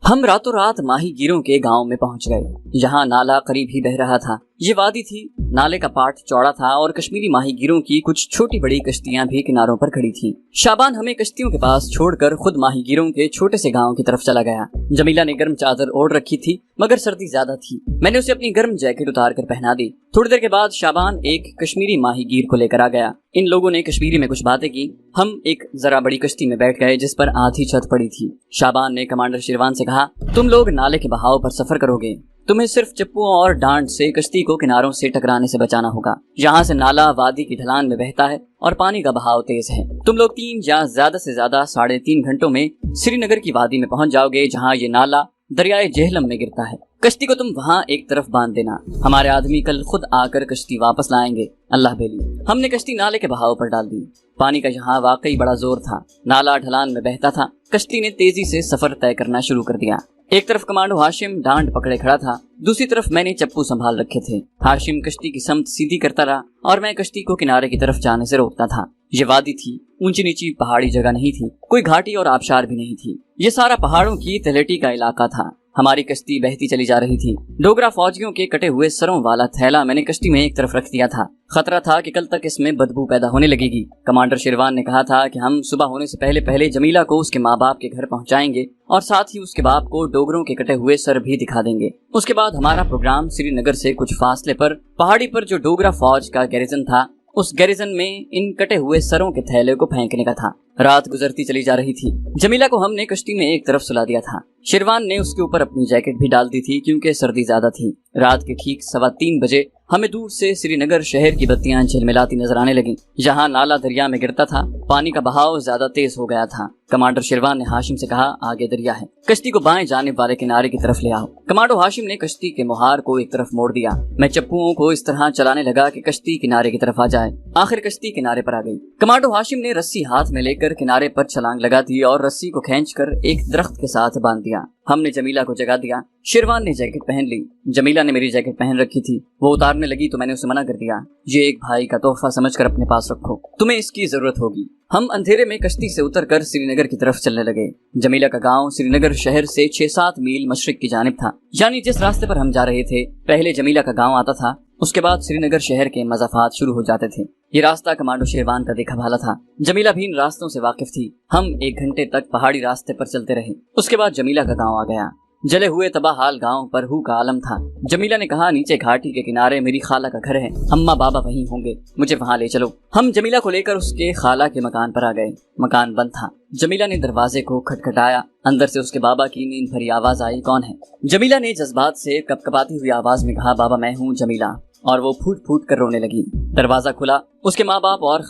हम रातों रात माही गिरों के गांव में पहुंच गए। यहाँ नाला करीब ही बह रहा था। ये वादी थी, नाले का पाट चौड़ा था और कश्मीरी माही गिरों की कुछ छोटी बड़ी कश्तियां भी किनारों पर खड़ी थीं। शाबान हमें कश्तियों के पास छोड़कर खुद माही गिरों के छोटे से गांव की तरफ चला गया। जमीला ने गर्म चादर ओढ़ रखी थी मगर सर्दी ज्यादा थी। मैंने उसे अपनी गर्म जैकेट उतार कर पहना दी। थोड़ी देर के बाद शाबान एक कश्मीरी माही गिर को लेकर आ गया। इन लोगों ने कश्मीरी में कुछ बातें की। हम एक जरा बड़ी कश्ती में बैठ गए जिस पर आधी छत पड़ी थी। शाबान ने कमांडर शिरवान से कहा, तुम लोग नाले के बहाव पर सफर करोगे, तुम्हें सिर्फ चप्पुओं और डांट से कश्ती को किनारों से टकराने से बचाना होगा। यहाँ से नाला वादी की ढलान में बहता है और पानी का बहाव तेज है। तुम लोग 3 या ज्यादा से ज्यादा 3.5 घंटों में श्रीनगर की वादी में पहुंच जाओगे जहाँ ये नाला दरियाए जेहलम में गिरता है। कश्ती को तुम वहाँ एक तरफ बांध देना। हमारे आदमी कल खुद आकर कश्ती वापस लाएंगे। अल्लाह बेली। हमने कश्ती नाले के बहाव पर डाल दी। पानी का यहाँ वाकई बड़ा जोर था। नाला ढलान में बहता था। कश्ती ने तेजी से सफर तय करना शुरू कर दिया। एक तरफ कमांडो हाशिम डांड पकड़े खड़ा था, दूसरी तरफ मैंने चप्पू संभाल रखे थे। हाशिम कश्ती की समत सीधी करता रहा और मैं कश्ती को किनारे की तरफ जाने से रोकता था। ये वादी थी, ऊंची नीची पहाड़ी जगह नहीं थी, कोई घाटी और आबशार भी नहीं थी। ये सारा पहाड़ों की तलहटी का इलाका था। हमारी कश्ती बहती चली जा रही थी। डोगरा फौजियों के कटे हुए सरों वाला थैला मैंने कश्ती में एक तरफ रख दिया था। खतरा था कि कल तक इसमें बदबू पैदा होने लगेगी। कमांडर शिरवान ने कहा था कि हम सुबह होने से पहले पहले जमीला को उसके माँ बाप के घर पहुंचाएंगे और साथ ही उसके बाप को डोगरों के कटे हुए सर भी दिखा देंगे। उसके बाद हमारा प्रोग्राम श्रीनगर से कुछ फासले पर पहाड़ी पर जो डोगरा फौज का गैरिजन था, उस गैरिजन में इन कटे हुए सरों के थैले को फेंकने का था। रात गुजरती चली जा रही थी। जमीला को हमने कश्ती में एक तरफ सुला दिया था। शिरवान ने उसके ऊपर अपनी जैकेट भी डाल दी थी क्योंकि सर्दी ज्यादा थी। रात के ठीक 3:15 बजे हमें दूर से श्रीनगर शहर की बत्तियां झिलमिलाती नजर आने लगी। जहां नाला दरिया में गिरता था, पानी का बहाव ज्यादा तेज हो गया था। कमांडर शिरवान ने हाशिम से कहा, आगे दरिया है, कश्ती को बाएं जानिब वाले किनारे की तरफ ले आओ। कमांडो हाशिम ने कश्ती के मुहार को एक तरफ मोड़ दिया। मैं चप्पुओं को इस तरह चलाने लगा कि कश्ती किनारे की तरफ आ जाए। आखिर कश्ती किनारे पर आ गई। कमांडो हाशिम ने रस्सी हाथ में लेकर किनारे पर छलांग लगा दी और रस्सी को खींचकर एक दरख्त के साथ बांध दिया। हमने जमीला को जगा दिया। शिरवान ने जैकेट पहन ली। जमीला ने मेरी जैकेट पहन रखी थी। वो उतारने लगी तो मैंने उसे मना कर दिया। ये एक भाई का तोहफा समझकर अपने पास रखो, तुम्हें इसकी जरूरत होगी। हम अंधेरे में कश्ती से उतरकर श्रीनगर की तरफ चलने लगे। जमीला का गांव श्रीनगर शहर से 6-7 मील मशरिक की जानिब था। यानी जिस रास्ते पर हम जा रहे थे, पहले जमीला का गांव आता था, उसके बाद श्रीनगर शहर के मज़ाफ़ात शुरू हो जाते थे। ये रास्ता कमांडो शिरवान का देखा भाला था। जमीला भी इन रास्तों से वाकिफ थी। हम 1 घंटे तक पहाड़ी रास्ते पर चलते रहे। उसके बाद जमीला का गांव आ गया। जले हुए तबाहाल गांव पर हू का आलम था। जमीला ने कहा, नीचे घाटी के किनारे मेरी खाला का घर है, अम्मा बाबा वहीं होंगे, मुझे वहां ले चलो। हम जमीला को लेकर उसके खाला के मकान पर आ गए। मकान बंद था। जमीला ने दरवाजे को खटखटाया। अंदर से उसके बाबा की नींद भरी आवाज आई, कौन है? जमीला ने जज्बात से कपकपाती हुई आवाज में कहा, बाबा मैं हूँ जमीला। और वो फूट फूट कर रोने लगी। दरवाजा खुला। उसके माँ बाप और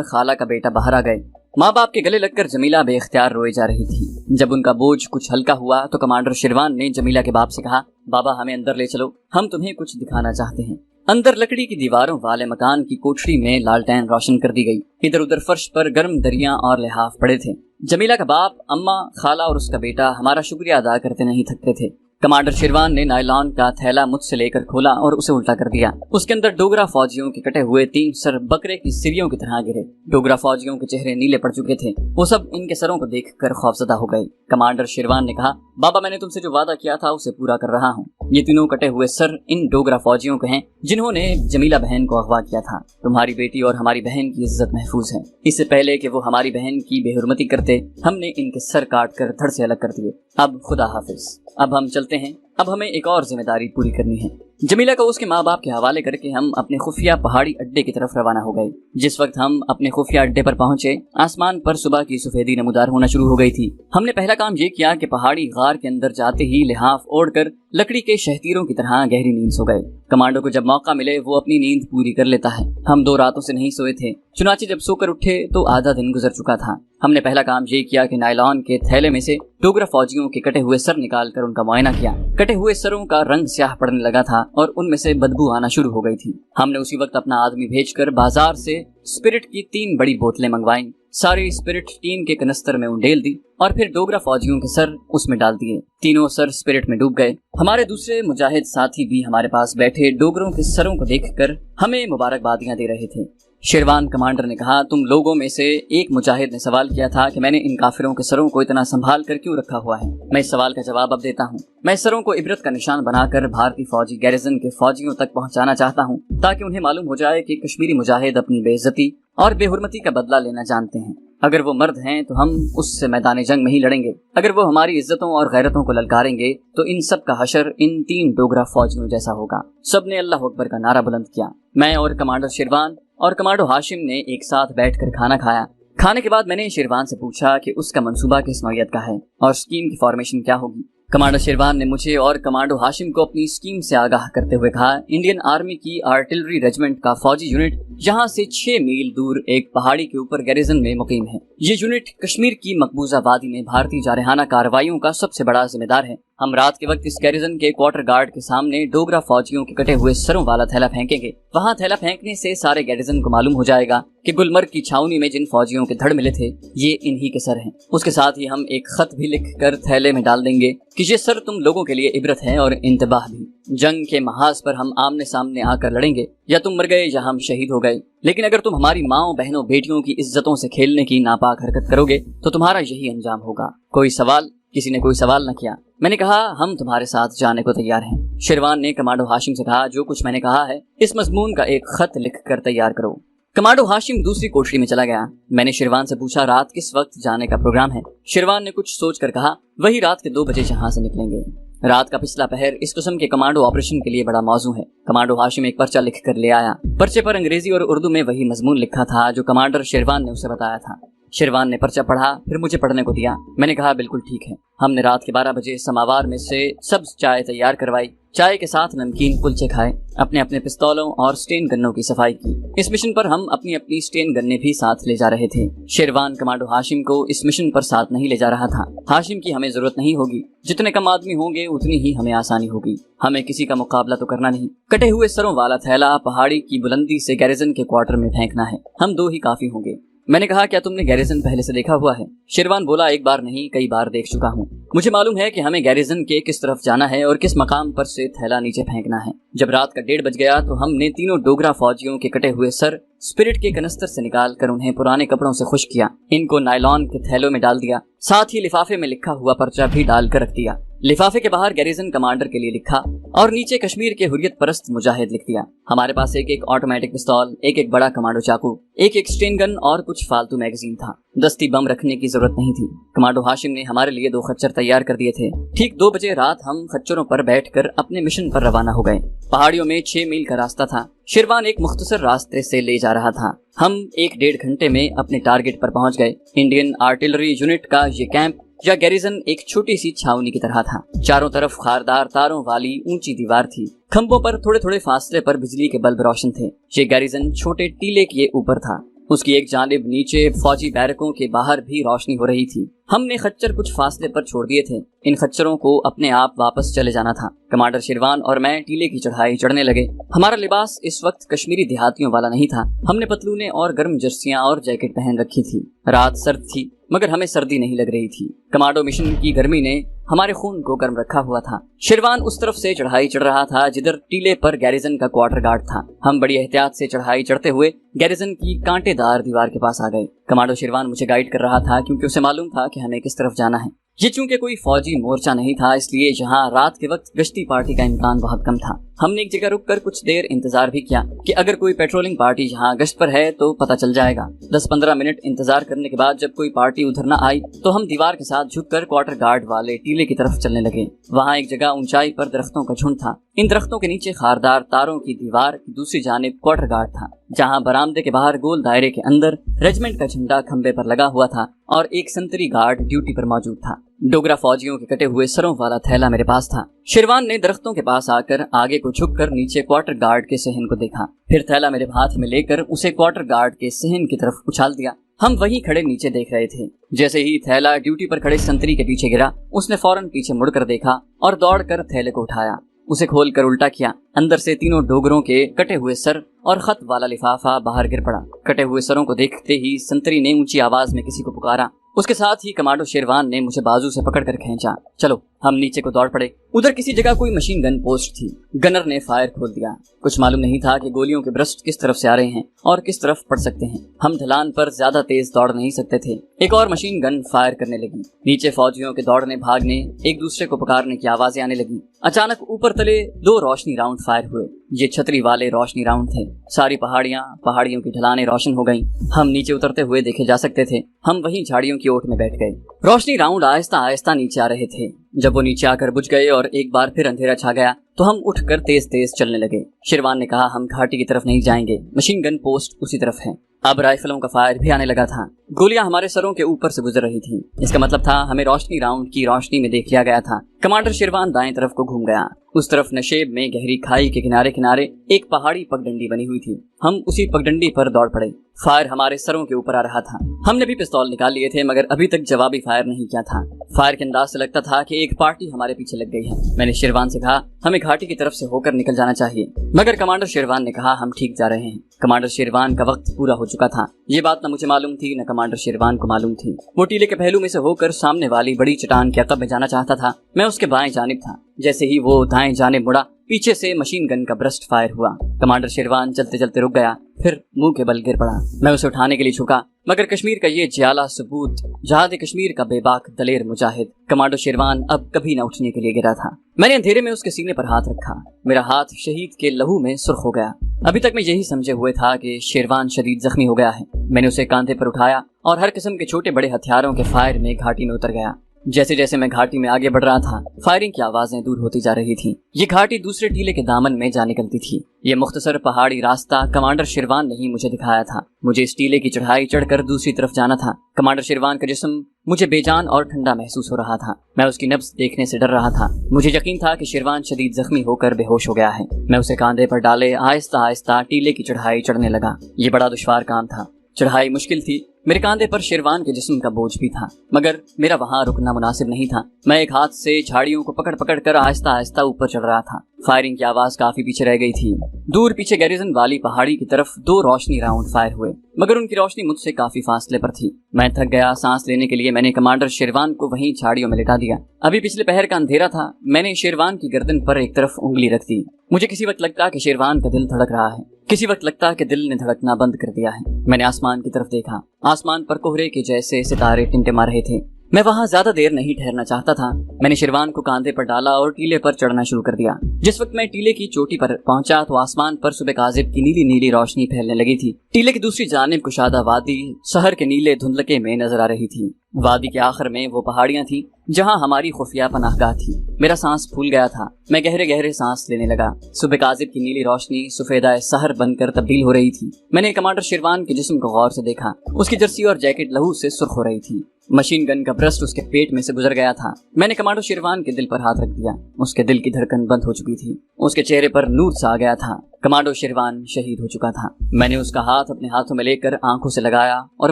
खाला का बेटा बाहर आ गए। माँ बाप के गले लगकर जमीला बेख्तियार रोए जा रही थी। जब उनका बोझ कुछ हल्का हुआ तो कमांडर शिरवान ने जमीला के बाप से कहा, बाबा हमें अंदर ले चलो, हम तुम्हें कुछ दिखाना चाहते हैं। अंदर लकड़ी की दीवारों वाले मकान की कोठरी में लालटेन रोशन कर दी गई। इधर उधर फर्श पर गर्म दरिया और लिहाफ पड़े थे। जमीला का बाप, अम्मा, खाला और उसका बेटा हमारा शुक्रिया अदा करते नहीं थकते थे। कमांडर शिरवान ने नायलॉन का थैला मुझसे लेकर खोला और उसे उल्टा कर दिया। उसके अंदर डोगरा फौजियों के कटे हुए 3 सर बकरे की सिरियों की तरह गिरे। डोगरा फौजियों के चेहरे नीले पड़ चुके थे। वो सब इनके सरों को देखकर खौफजदा हो गए। कमांडर शिरवान ने कहा, बाबा मैंने तुमसे जो वादा किया था उसे पूरा कर रहा हूँ। ये तीनों कटे हुए सर इन डोगरा फौजियों के हैं जिन्होंने जमीला बहन को अगवा किया था। तुम्हारी बेटी और हमारी बहन की इज्जत महफूज है। इससे पहले कि वो हमारी बहन की बेहुरमती करते, हमने इनके सर काट कर धड़ से अलग कर दिए। अब खुदा हाफिज, अब हम चलते हैं। अब हमें एक और जिम्मेदारी पूरी करनी है। जमीला को उसके माँ बाप के हवाले करके हम अपने खुफिया पहाड़ी अड्डे की तरफ रवाना हो गए। जिस वक्त हम अपने खुफिया अड्डे पर पहुंचे, आसमान पर सुबह की सफेदी नमूदार होना शुरू हो गई थी। हमने पहला काम ये किया कि पहाड़ी गार के अंदर जाते ही लिहाफ ओढ़कर लकड़ी के शहतीरों की तरह गहरी नींद सो गए। कमांडो को जब मौका मिले वो अपनी नींद पूरी कर लेता है। हम 2 रातों से नहीं सोए थे। चुनाचे जब सोकर उठे तो आधा दिन गुजर चुका था। हमने पहला काम ये किया कि नायलॉन के थैले में से डोगरा फौजियों के कटे हुए सर निकाल कर उनका मुआयना किया। कटे हुए सरों का रंग स्याह पड़ने लगा था और उनमें से बदबू आना शुरू हो गई थी। हमने उसी वक्त अपना आदमी भेजकर बाजार से स्पिरिट की 3 बड़ी बोतलें मंगवाई। सारी स्पिरिट टीन के कनस्तर में उंडेल दी और फिर डोगरा फौजियों के सर उसमें डाल दिए। तीनों सर स्पिरिट में डूब गए। हमारे दूसरे मुजाहिद साथी भी हमारे पास बैठे डोगरों के सरों को देखकर हमें मुबारकबादियां दे रहे थे। शेरवान कमांडर ने कहा, तुम लोगों में से एक मुजाहिद ने सवाल किया था कि मैंने इन काफिरों के सरों को इतना संभाल कर क्यों रखा हुआ है। मैं इस सवाल का जवाब अब देता हूँ। मैं सरों को इबरत का निशान बनाकर भारतीय फौजी गैरिजन के फौजियों तक पहुँचाना चाहता हूँ, ताकि उन्हें मालूम हो जाए कि कश्मीरी मुजाहिद अपनी बेइज्जती और बेहुरमती का बदला लेना जानते हैं। अगर वो मर्द हैं तो हम उससे मैदान जंग में ही लड़ेंगे। अगर वो हमारी इज्जतों और गैरतों को ललकारेंगे तो इन सब का हशर इन 3 डोगरा फौजियों जैसा होगा। सबने अल्लाह अकबर का नारा बुलंद किया। मैं और कमांडर शेरवान और कमांडो हाशिम ने एक साथ बैठकर खाना खाया। खाने के बाद मैंने शेरवान से पूछा कि उसका मंसूबा किस नौयत का है और स्कीम की फॉर्मेशन क्या होगी। कमांडर शेरवान ने मुझे और कमांडो हाशिम को अपनी स्कीम से आगाह करते हुए कहा, इंडियन आर्मी की आर्टिलरी रेजिमेंट का फौजी यूनिट यहाँ से 6 मील दूर एक पहाड़ी के ऊपर गैरिजन में मुकीम है। ये यूनिट कश्मीर की मकबूजा वादी में भारतीय जारहाना कार्रवाइयों का सबसे बड़ा जिम्मेदार है। हम रात के वक्त इस गैरिजन के क्वार्टर गार्ड के सामने डोगरा फौजियों के कटे हुए सरों वाला थैला फेंकेंगे। वहाँ थैला फेंकने से सारे गैरिजन को मालूम हो जाएगा कि गुलमर्ग की छावनी में जिन फौजियों के धड़ मिले थे ये इन्हीं के सर हैं। उसके साथ ही हम एक खत भी लिख कर थैले में डाल देंगे कि ये सर तुम लोगों के लिए इबरत है और इंतबाह भी। जंग के महाज पर हम आमने सामने आकर लड़ेंगे, या तुम मर गए या हम शहीद हो गए। लेकिन अगर तुम हमारी माओ बहनों बेटियों की इज्जतों से खेलने की नापाक हरकत करोगे तो तुम्हारा यही अंजाम होगा। कोई सवाल? किसी ने कोई सवाल न किया। मैंने कहा, हम तुम्हारे साथ जाने को तैयार हैं। शेरवान ने कमांडो हाशिम से कहा, जो कुछ मैंने कहा है इस मजमून का एक खत लिख कर तैयार करो। कमांडो हाशिम दूसरी कोठरी में चला गया। मैंने शेरवान से पूछा, रात किस वक्त जाने का प्रोग्राम है। शेरवान ने कुछ सोच कर कहा, वही रात के 2 बजे यहाँ से निकलेंगे। रात का पिछला पहर इस किस्म के कमांडो ऑपरेशन के लिए बड़ा मौजू है। कमांडो हाशिम एक पर्चा लिख कर ले आया। पर्चे पर अंग्रेजी और उर्दू में वही मजमून लिखा था जो कमांडर शेरवान ने उसे बताया था। शेरवान ने पर्चा पढ़ा, फिर मुझे पढ़ने को दिया। मैंने कहा, बिल्कुल ठीक है। हमने रात के 12 बजे समावार में से सब्ज चाय तैयार करवाई। चाय के साथ नमकीन कुलचे खाए, अपने अपने पिस्तौलों और स्टेन गन्नों की सफाई की। इस मिशन पर हम अपनी अपनी स्टेन गन्ने भी साथ ले जा रहे थे। शेरवान कमांडो हाशिम को इस मिशन पर साथ नहीं ले जा रहा था। हाशिम की हमें जरूरत नहीं होगी, जितने कम आदमी होंगे उतनी ही हमें आसानी होगी। हमें किसी का मुकाबला तो करना नहीं। कटे हुए सरों वाला थैला पहाड़ी की बुलंदी से गैरिजन के क्वार्टर में फेंकना है। हम 2 ही काफी होंगे। मैंने कहा, क्या तुमने गैरिजन पहले से देखा हुआ है? शेरवान बोला, एक बार नहीं कई बार देख चुका हूँ। मुझे मालूम है कि हमें गैरिजन के किस तरफ जाना है और किस मकाम पर से थैला नीचे फेंकना है। जब रात का 1:30 बज गया तो हमने तीनों डोगरा फौजियों के कटे हुए सर स्पिरिट के कनस्तर से निकाल कर उन्हें पुराने कपड़ों से खुश किया। इनको नायलॉन के थैलों में डाल दिया। साथ ही लिफाफे में लिखा हुआ पर्चा भी डाल कर रख दिया। लिफाफे के बाहर गैरिजन कमांडर के लिए लिखा और नीचे कश्मीर के हुर्रियत परस्त मुजाहिद लिख दिया। हमारे पास एक ऑटोमेटिक पिस्तौल, एक बड़ा कमांडो चाकू, एक स्टेन गन और कुछ फालतू मैगजीन था। दस्ती बम रखने की जरूरत नहीं थी। कमांडो हाशिम ने हमारे लिए 2 खच्चर तैयार कर दिए थे। ठीक 2 बजे रात हम खच्चरों पर बैठकर अपने मिशन पर रवाना हो गए। पहाड़ियों में 6 मील का रास्ता था। शेरवान एक मुख्तसर रास्ते से ले जा रहा था। हम 1-1.5 घंटे में अपने टारगेट पर पहुंच गए। इंडियन आर्टिलरी यूनिट का ये कैंप या गैरिजन एक छोटी सी छावनी की तरह था। चारों तरफ खारदार तारों वाली ऊंची दीवार थी। खंभों पर थोड़े थोड़े फासले पर बिजली के बल्ब रोशन थे। ये गैरिजन छोटे टीले के ऊपर था। उसकी एक जानिब नीचे फौजी बैरकों के बाहर भी रोशनी हो रही थी। हमने खच्चर कुछ फासले पर छोड़ दिए थे। इन खच्चरों को अपने आप वापस चले जाना था। कमांडर शेरवान और मैं टीले की चढ़ाई चढ़ने लगे। हमारा लिबास इस वक्त कश्मीरी देहातियों वाला नहीं था। हमने पतलूने और गर्म जर्सियां और जैकेट पहन रखी थी। रात सर्द थी मगर हमें सर्दी नहीं लग रही थी। कमांडो मिशन की गर्मी ने हमारे खून को गर्म रखा हुआ था। शेरवान उस तरफ से चढ़ाई चढ़ रहा था जिधर टीले पर गैरिजन का क्वार्टर गार्ड था। हम बड़ी एहतियात से चढ़ाई चढ़ते हुए गैरिजन की कांटेदार दीवार के पास आ गए। कमांडो शेरवान मुझे गाइड कर रहा था क्योंकि उसे मालूम था कि हमें किस तरफ जाना है। ये चूंकि कोई फौजी मोर्चा नहीं था इसलिए यहाँ रात के वक्त गश्ती पार्टी का इम्कान बहुत कम था। हमने एक जगह रुककर कुछ देर इंतजार भी किया कि अगर कोई पेट्रोलिंग पार्टी यहाँ गश्त पर है तो पता चल जाएगा। 10-15 मिनट इंतजार करने के बाद जब कोई पार्टी उधर न आई तो हम दीवार के साथ झुककर क्वार्टर गार्ड वाले टीले की तरफ चलने लगे। वहाँ एक जगह ऊंचाई पर दरख्तों का झुंड था। इन दरख्तों के नीचे खारदार तारों की दीवार की दूसरी जानिब क्वार्टर गार्ड था, जहाँ बरामदे के बाहर गोल दायरे के अंदर रेजिमेंट का झंडा खंबे पर लगा हुआ था और एक संतरी गार्ड ड्यूटी पर मौजूद था। डोगरा फौजियों के कटे हुए सरों वाला थैला मेरे पास था। शेरवान ने दरख्तों के पास आकर आगे को झुककर नीचे क्वार्टर गार्ड के सहन को देखा, फिर थैला मेरे हाथ में लेकर उसे क्वार्टर गार्ड के सहन की तरफ उछाल दिया। हम वहीं खड़े नीचे देख रहे थे। जैसे ही थैला ड्यूटी पर खड़े संतरी के पीछे गिरा, उसने फौरन पीछे मुड़कर देखा और दौड़कर थैले को उठाया। उसे खोलकर उल्टा किया। अंदर से तीनों डोगरों के कटे हुए सर और खत वाला लिफाफा बाहर गिर पड़ा। कटे हुए सरों को देखते ही संतरी ने ऊंची आवाज में किसी को पुकारा। उसके साथ ही कमांडो शेरवान ने मुझे बाजू से पकड़ कर खींचा। चलो, हम नीचे को दौड़ पड़े। उधर किसी जगह कोई मशीन गन पोस्ट थी। गनर ने फायर खोल दिया। कुछ मालूम नहीं था कि गोलियों के ब्रस्ट किस तरफ से आ रहे हैं और किस तरफ पड़ सकते हैं। हम ढलान पर ज्यादा तेज दौड़ नहीं सकते थे। एक और मशीन गन फायर करने लगी। नीचे फौजियों के दौड़ने भागने, एक दूसरे को पुकारने की आवाजें आने लगी। अचानक ऊपर तले 2 रोशनी राउंड फायर हुए। ये छतरी वाले रोशनी राउंड थे। सारी पहाड़ियों की ढलानें रोशन हो गईं। हम नीचे उतरते हुए देखे जा सकते थे। हम वहीं झाड़ियों की ओट में बैठ गए। रोशनी राउंड आहिस्ता आहिस्ता नीचे आ रहे थे। जब वो नीचे आकर बुझ गए और एक बार फिर अंधेरा छा गया तो हम उठकर तेज तेज चलने लगे। शेरवान ने कहा, हम घाटी की तरफ नहीं जाएंगे, मशीन गन पोस्ट उसी तरफ है। अब राइफलों का फायर भी आने लगा था। गोलियां हमारे सरों के ऊपर से गुजर रही थीं। इसका मतलब था हमें रोशनी राउंड की रोशनी में देख लिया गया था। कमांडर शेरवान दाएं तरफ को घूम गया। उस तरफ नशेब में गहरी खाई के किनारे किनारे एक पहाड़ी पगडंडी बनी हुई थी। हम उसी पगडंडी पर दौड़ पड़े। फायर हमारे सरों के ऊपर आ रहा था। हमने भी पिस्तौल निकाल लिए थे मगर अभी तक जवाबी फायर नहीं किया था। फायर के अंदाज से लगता था कि एक पार्टी हमारे पीछे लग गई है। मैंने शेरवान से कहा, हमें घाटी की तरफ से होकर निकल जाना चाहिए, मगर कमांडर शेरवान ने कहा, हम ठीक जा रहे हैं। कमांडर शेरवान का वक्त पूरा हो चुका था। ये बात न मुझे मालूम थी न कमांडर शेरवान को मालूम थी। वो टीले के पहलू में से होकर सामने वाली बड़ी चट्टान के अकब में जाना चाहता था। मैं उसके बाएं जानिब था। जैसे ही वो दाएं जानिब मुड़ा, पीछे से मशीन गन का ब्रस्ट फायर हुआ। कमांडर शेरवान चलते चलते रुक गया, फिर मुंह के बल गिर पड़ा। मैं उसे उठाने के लिए झुका, मगर कश्मीर का ये जियाला सबूत, जहाद कश्मीर का बेबाक दलेर मुजाहिद कमांडो शेरवान अब कभी न उठने के लिए गिरा था। मैंने अंधेरे में उसके सीने पर हाथ रखा। मेरा हाथ शहीद के लहू में सुर्ख हो गया। अभी तक मैं यही समझे हुए था कि शेरवान शदीद जख्मी हो गया है। मैंने उसे कांधे पर उठाया और हर किस्म के छोटे बड़े हथियारों के फायर में घाटी में उतर गया। जैसे जैसे मैं घाटी में आगे बढ़ रहा था, फायरिंग की आवाजें दूर होती जा रही थीं। ये घाटी दूसरे टीले के दामन में जा निकलती थी। ये मुख्तसर पहाड़ी रास्ता कमांडर शेरवान ने ही मुझे दिखाया था। मुझे इस टीले की चढ़ाई चढ़कर दूसरी तरफ जाना था। कमांडर शेरवान का जिस्म मुझे बेजान और ठंडा महसूस हो रहा था। मैं उसकी नब्ज देखने से डर रहा था। मुझे यकीन था कि शेरवान शदीद जख्मी होकर बेहोश हो गया है। मैं उसे कांधे पर डाले आहिस्ता आहिस्ता टीले की चढ़ाई चढ़ने लगा। ये बड़ा दुश्वार काम था। चढ़ाई मुश्किल थी। मेरे कांधे पर शेरवान के जिस्म का बोझ भी था, मगर मेरा वहां रुकना मुनासिब नहीं था। मैं एक हाथ से झाड़ियों को पकड़ पकड़ कर आहिस्ता आहिस्ता ऊपर चढ़ रहा था। फायरिंग की आवाज काफी पीछे रह गई थी। दूर पीछे गैरिजन वाली पहाड़ी की तरफ 2 रोशनी राउंड फायर हुए, मगर उनकी रोशनी मुझसे काफी फासले पर थी। मैं थक गया। सांस लेने के लिए मैंने कमांडर शेरवान को वहीं झाड़ियों में लिटा दिया। अभी पिछले पहर का अंधेरा था। मैंने शेरवान की गर्दन पर एक तरफ उंगली रख दी। मुझे किसी वक्त लगता कि शेरवान का दिल धड़क रहा है, किसी वक्त लगता कि दिल ने धड़कना बंद कर दिया है। मैंने आसमान की तरफ देखा। आसमान पर कोहरे के जैसे सितारे टिमटिमा रहे थे। मैं वहां ज्यादा देर नहीं ठहरना चाहता था। मैंने शेरवान को कांधे पर डाला और टीले पर चढ़ना शुरू कर दिया। जिस वक्त मैं टीले की चोटी पर पहुंचा तो आसमान पर सुबह काजिब की नीली नीली रोशनी फैलने लगी थी। टीले की दूसरी जानिब कुशादा वादी शहर के नीले धुंधलके में नजर आ रही थी। वादी के आखिर में वो पहाड़ियां थी जहां हमारी खुफिया पनाहगाह थी। मेरा सांस फूल गया था। मैं गहरे गहरे सांस लेने लगा। सुबह काजिब की नीली रोशनी सफेदा सहर बनकर तब्दील हो रही थी। मैंने कमांडर शेरवान के जिस्म को गौर से देखा। उसकी जर्सी और जैकेट लहू से सुर्ख हो रही थी। मशीन गन का ब्रस्ट उसके पेट में से गुजर गया था। मैंने कमांडो शेरवान के दिल पर हाथ रख दिया। उसके दिल की धड़कन बंद हो चुकी थी। उसके चेहरे पर नूर सा आ गया था। कमांडो शेरवान शहीद हो चुका था। मैंने उसका हाथ अपने हाथों में लेकर आंखों से लगाया और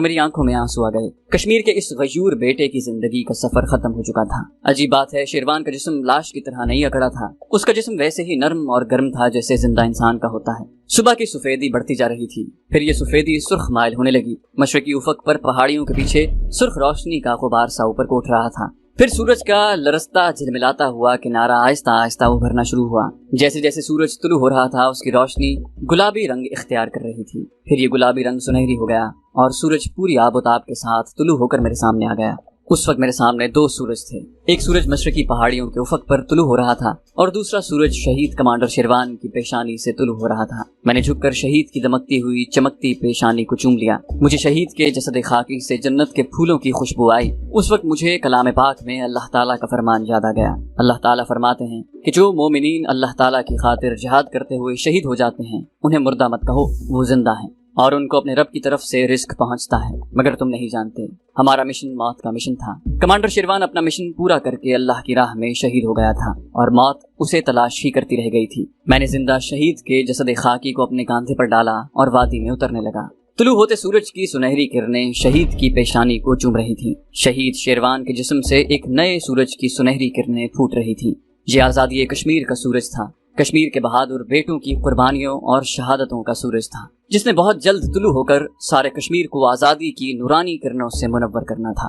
मेरी आंखों में आंसू आ गए। कश्मीर के इस गयूर बेटे की जिंदगी का सफर खत्म हो चुका था। अजीब बात है, शेरवान का जिस्म लाश की तरह नहीं अकड़ा था। उसका जिस्म वैसे ही नर्म और गर्म था जैसे जिंदा इंसान का होता है। सुबह की सफेदी बढ़ती जा रही थी। फिर ये सफेदी सुर्ख माइल होने लगी। मशरकी उफक पर पहाड़ियों के पीछे सुर्ख रोशनी का गुबार सा ऊपर को उठ रहा था। फिर सूरज का लरसता झिलमिलाता हुआ किनारा आहिस्ता आहिस्ता उभरना शुरू हुआ। जैसे जैसे सूरज तुलू हो रहा था, उसकी रोशनी गुलाबी रंग इख्तियार कर रही थी। फिर ये गुलाबी रंग सुनहरी हो गया और सूरज पूरी आबोताब के साथ तुलू होकर मेरे सामने आ गया। उस वक्त मेरे सामने 2 सूरज थे। एक सूरज मशरकी पहाड़ियों के उफक पर तुलू हो रहा था और दूसरा सूरज शहीद कमांडर शेरवान की पेशानी से तुलू हो रहा था। मैंने झुककर शहीद की दमकती हुई चमकती पेशानी को चूम लिया। मुझे शहीद के जसद खाकी से जन्नत के फूलों की खुशबू आई। उस वक्त मुझे कलाम पाक में अल्लाह ताला का फरमान याद आ गया। अल्लाह ताला फरमाते हैं कि जो मोमिनीन अल्लाह ताला की खातिर जिहाद करते हुए शहीद हो जाते हैं, उन्हें मुर्दा मत कहो, वो जिंदा हैं और उनको अपने रब की तरफ से रिस्क पहुंचता है, मगर तुम नहीं जानते। हमारा मिशन मौत का मिशन था। कमांडर शेरवान अपना मिशन पूरा करके अल्लाह की राह में शहीद हो गया था और मौत उसे तलाश ही करती रह गई थी। मैंने जिंदा शहीद के जसद खाकी को अपने कांधे पर डाला और वादी में उतरने लगा। तुलू होते सूरज की सुनहरी किरणें शहीद की पेशानी को चूम रही थीं। शहीद शेरवान के जिस्म से एक नए सूरज की सुनहरी किरणें फूट रही थीं। ये आजादी कश्मीर का सूरज था। कश्मीर के बहादुर बेटों की कुर्बानियों और शहादतों का सूरज था, जिसने बहुत जल्द तुलू होकर सारे कश्मीर को आजादी की नूरानी किरणों से मुनव्वर करना था।